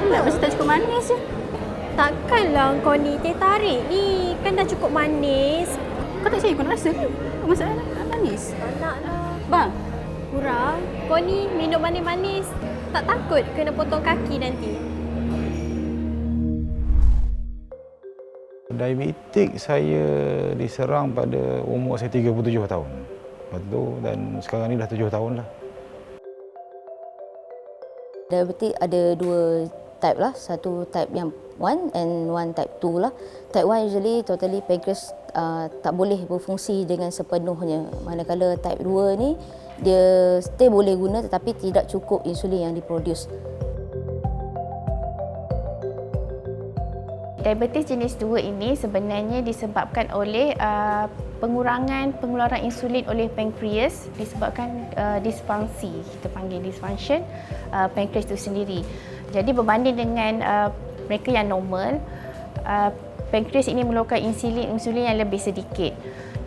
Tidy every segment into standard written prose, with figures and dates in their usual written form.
lambat mesti tak cukup manis je. Takkanlah kau ni teh tarik ni. Kan dah cukup manis. Kau tak percaya kau nak rasa ke? Masalah manis. Naklah. Bang, Kurang. Kau ni minum manis-manis. Tak takut kena potong kaki nanti? Diabetik saya diserang pada umur saya 37 tahun. Lepas tu dan sekarang ni dah 7 tahun lah. Diabetik ada dua type lah. Satu type yang 1 and one type 2 lah. Type 1 usually totally pancreas tak boleh berfungsi dengan sepenuhnya. Manakala type 2 ni dia still boleh guna tetapi tidak cukup insulin yang diproduce. Diabetes jenis 2 ini sebenarnya disebabkan oleh pengurangan pengeluaran insulin oleh pankreas disebabkan disfungsi, kita panggil dysfunction pankreas itu sendiri. Jadi berbanding dengan mereka yang normal, pankreas ini memerlukan insulin yang lebih sedikit.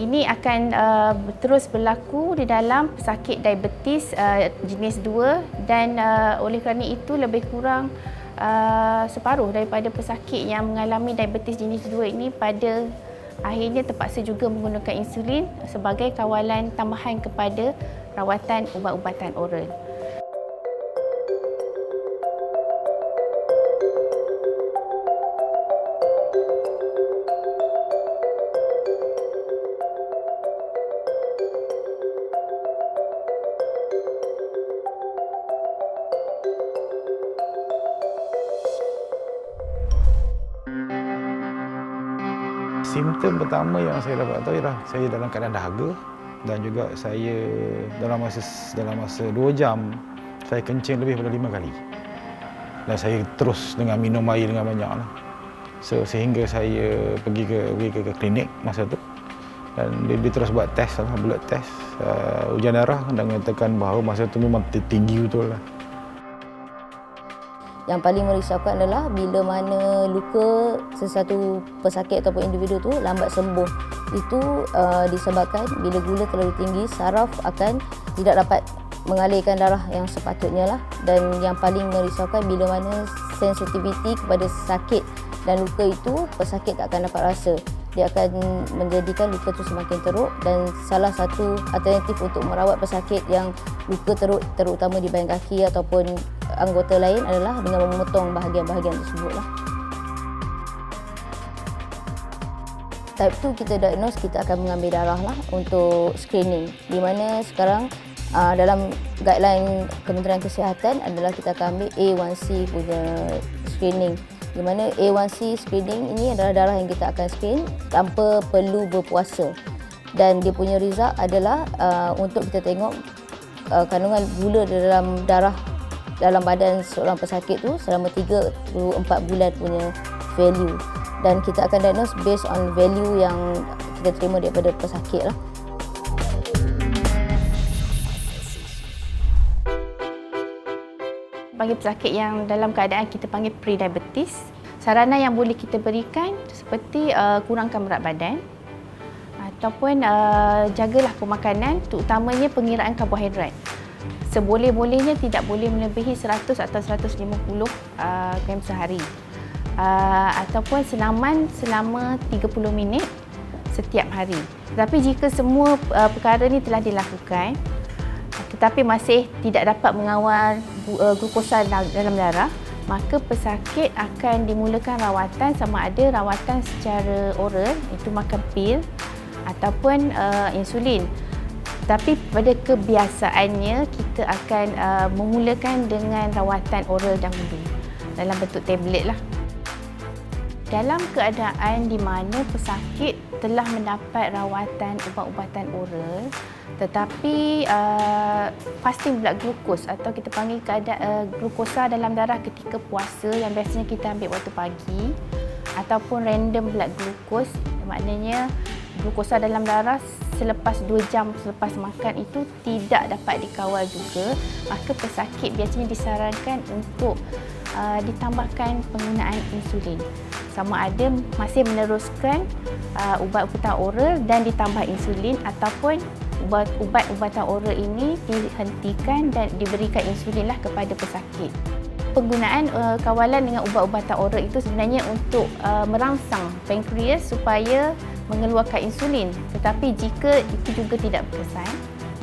Ini akan terus berlaku di dalam pesakit diabetes jenis 2 dan oleh kerana itu lebih kurang separuh daripada pesakit yang mengalami diabetes jenis 2 ini pada akhirnya terpaksa juga menggunakan insulin sebagai kawalan tambahan kepada rawatan ubat-ubatan oral. Simptom pertama yang saya dapat tahu ialah saya dalam keadaan dahaga dan juga saya dalam masa 2 jam saya kencing lebih daripada 5 kali. Dan saya terus dengan minum air dengan banyaklah. Sehingga saya pergi ke klinik masa tu dan dia terus buat test lah, blood test ujian darah dan mengatakan bahawa masa tu memang tinggi betul lah. Yang paling merisaukan adalah bila mana luka sesuatu pesakit ataupun individu tu lambat sembuh. Itu disebabkan bila gula terlalu tinggi, saraf akan tidak dapat mengalirkan darah yang sepatutnya lah. Dan yang paling merisaukan bila mana sensitiviti kepada sakit dan luka itu pesakit tak akan dapat rasa. Dia akan menjadikan luka itu semakin teruk dan salah satu alternatif untuk merawat pesakit yang luka teruk terutama di bahagian kaki ataupun anggota lain adalah dengan memotong bahagian-bahagian tersebut lah. Type 2 kita diagnose, kita akan mengambil darah lah untuk screening. Di mana sekarang dalam guideline Kementerian Kesihatan adalah kita akan ambil A1C punya screening. Di mana A1C screening ini adalah darah yang kita akan screen tanpa perlu berpuasa. Dan dia punya result adalah untuk kita tengok kandungan gula dalam darah dalam badan seorang pesakit tu selama 3-4 bulan punya value. Dan kita akan diagnose based on value yang kita terima daripada pesakit lah. Bagi pesakit yang dalam keadaan kita panggil pre-diabetes, sarana yang boleh kita berikan seperti kurangkan berat badan ataupun jagalah pemakanan, terutamanya pengiraan karbohidrat. Seboleh-bolehnya tidak boleh melebihi 100 atau 150 gram sehari. Ataupun senaman selama 30 minit setiap hari. Tetapi jika semua perkara ini telah dilakukan tetapi masih tidak dapat mengawal glukosa dalam darah, maka pesakit akan dimulakan rawatan sama ada rawatan secara oral, itu makan pil ataupun insulin. Tapi pada kebiasaannya kita akan memulakan dengan rawatan oral dahulu dalam bentuk tablet lah. Dalam keadaan di mana pesakit telah mendapat rawatan ubat-ubatan oral tetapi fasting blood glucose atau kita panggil keadaan glukosa dalam darah ketika puasa yang biasanya kita ambil waktu pagi ataupun random blood glucose, maknanya glukosa dalam darah selepas 2 jam selepas makan itu tidak dapat dikawal juga, maka pesakit biasanya disarankan untuk ditambahkan penggunaan insulin. Sama ada masih meneruskan ubat-ubatan oral dan ditambah insulin ataupun ubat-ubatan oral ini dihentikan dan diberikan insulinlah kepada pesakit. penggunaan kawalan dengan ubat-ubatan oral itu sebenarnya untuk merangsang pankreas supaya mengeluarkan insulin. Tetapi jika itu juga tidak berkesan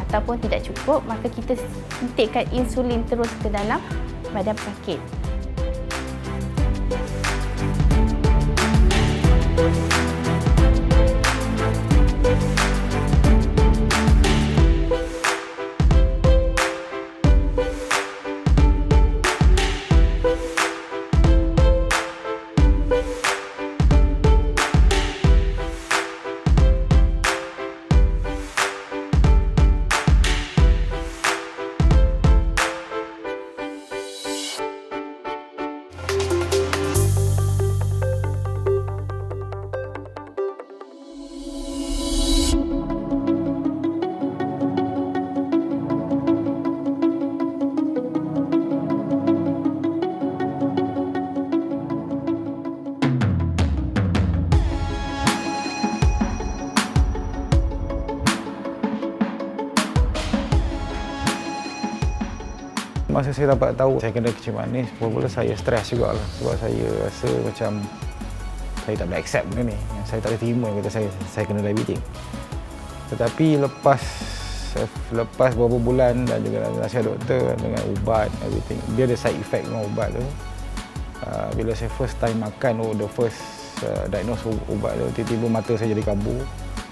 ataupun tidak cukup, maka kita suntikkan insulin terus ke dalam badan pesakit. Masa saya dapat tahu saya kena kencing manis, mula-mula saya stres jugalah sebab saya rasa macam saya tak boleh accept benda ni. Saya tak boleh terima yang kata saya kena diabetes. Tetapi lepas beberapa bulan dan juga nasihat doktor dengan ubat, everything, dia ada side effect dengan ubat tu. Bila saya first time makan, the first diagnose ubat tu, tiba-tiba mata saya jadi kabur,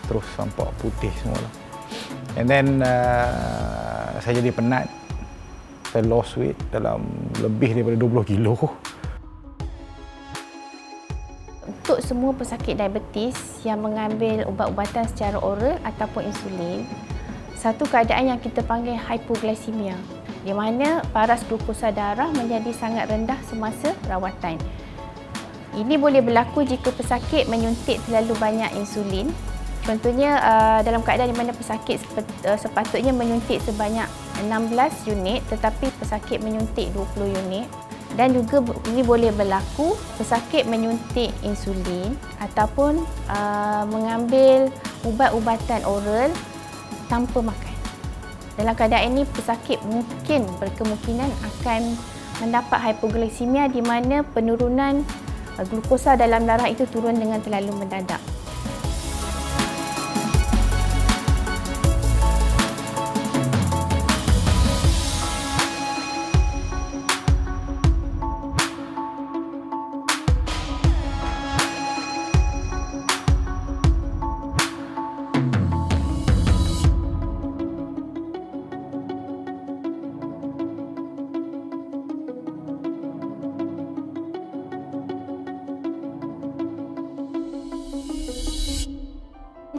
terus nampak putih semua lah. And then saya jadi penat. Saya lost weight dalam lebih daripada 20 kilo. Untuk semua pesakit diabetes yang mengambil ubat-ubatan secara oral ataupun insulin, satu keadaan yang kita panggil hypoglycemia, di mana paras glukosa darah menjadi sangat rendah semasa rawatan. Ini boleh berlaku jika pesakit menyuntik terlalu banyak insulin. Contohnya dalam keadaan di mana pesakit sepatutnya menyuntik sebanyak 16 unit tetapi pesakit menyuntik 20 unit. Dan juga ini boleh berlaku pesakit menyuntik insulin ataupun mengambil ubat-ubatan oral tanpa makan. Dalam keadaan ini pesakit mungkin berkemungkinan akan mendapat hypoglycemia di mana penurunan glukosa dalam darah itu turun dengan terlalu mendadak.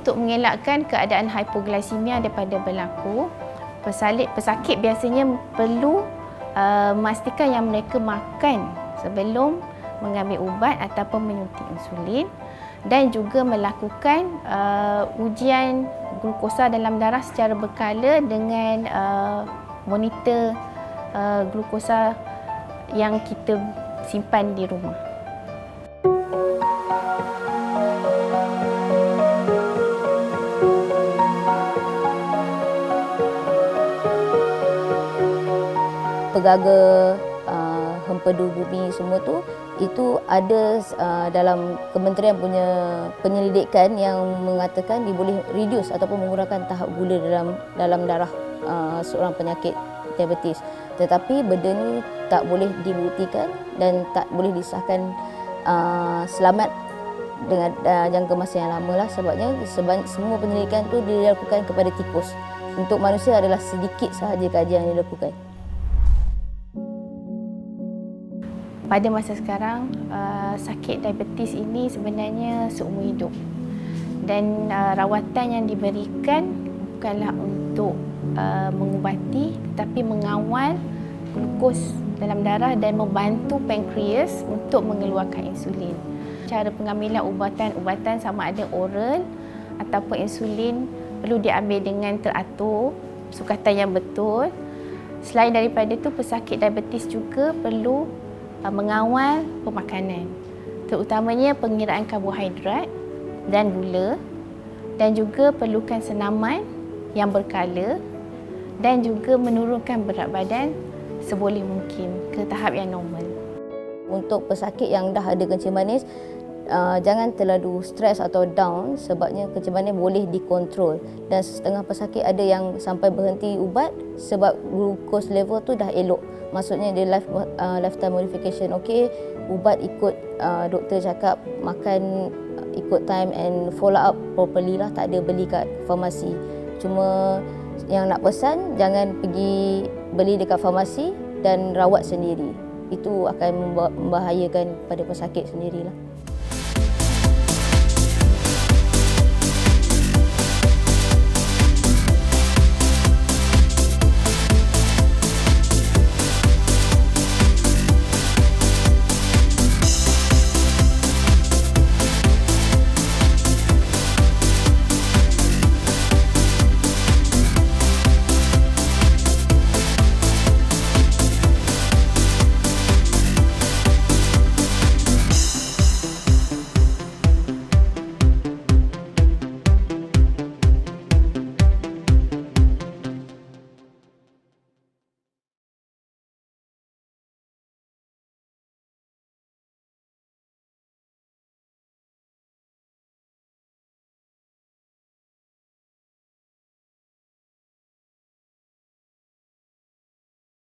Untuk mengelakkan keadaan hypoglycemia daripada berlaku, pesakit biasanya perlu memastikan yang mereka makan sebelum mengambil ubat ataupun menyuntik insulin dan juga melakukan ujian glukosa dalam darah secara berkala dengan monitor glukosa yang kita simpan di rumah. Pegaga hempedu bumi semua tu, itu ada dalam kementerian punya penyelidikan yang mengatakan dia boleh reduce ataupun mengurangkan tahap gula dalam darah seorang penyakit diabetes. Tetapi benda ni tak boleh dibuktikan dan tak boleh disahkan selamat dengan jangka masa yang lama lah. Sebabnya semua penyelidikan tu dilakukan kepada tikus. Untuk manusia adalah sedikit sahaja kajian yang dilakukan. Pada masa sekarang, sakit diabetes ini sebenarnya seumur hidup dan rawatan yang diberikan bukanlah untuk mengubati tetapi mengawal glukos dalam darah dan membantu pankreas untuk mengeluarkan insulin. Cara pengambilan ubatan sama ada oral ataupun insulin perlu diambil dengan teratur, sukatan yang betul. Selain daripada itu, pesakit diabetes juga perlu mengawal pemakanan, terutamanya pengiraan karbohidrat dan gula, dan juga perlukan senaman yang berkala dan juga menurunkan berat badan seboleh mungkin ke tahap yang normal. Untuk pesakit yang dah ada kencing manis, jangan terlalu stres atau down sebabnya kencing manis boleh dikontrol. Dan setengah pesakit ada yang sampai berhenti ubat sebab glucose level tu dah elok. Maksudnya dia lifetime modification. Okey, ubat ikut doktor cakap, makan ikut time and follow up properly lah, tak ada beli kat farmasi. Cuma yang nak pesan, jangan pergi beli dekat farmasi dan rawat sendiri. Itu akan membahayakan pada pesakit sendirilah.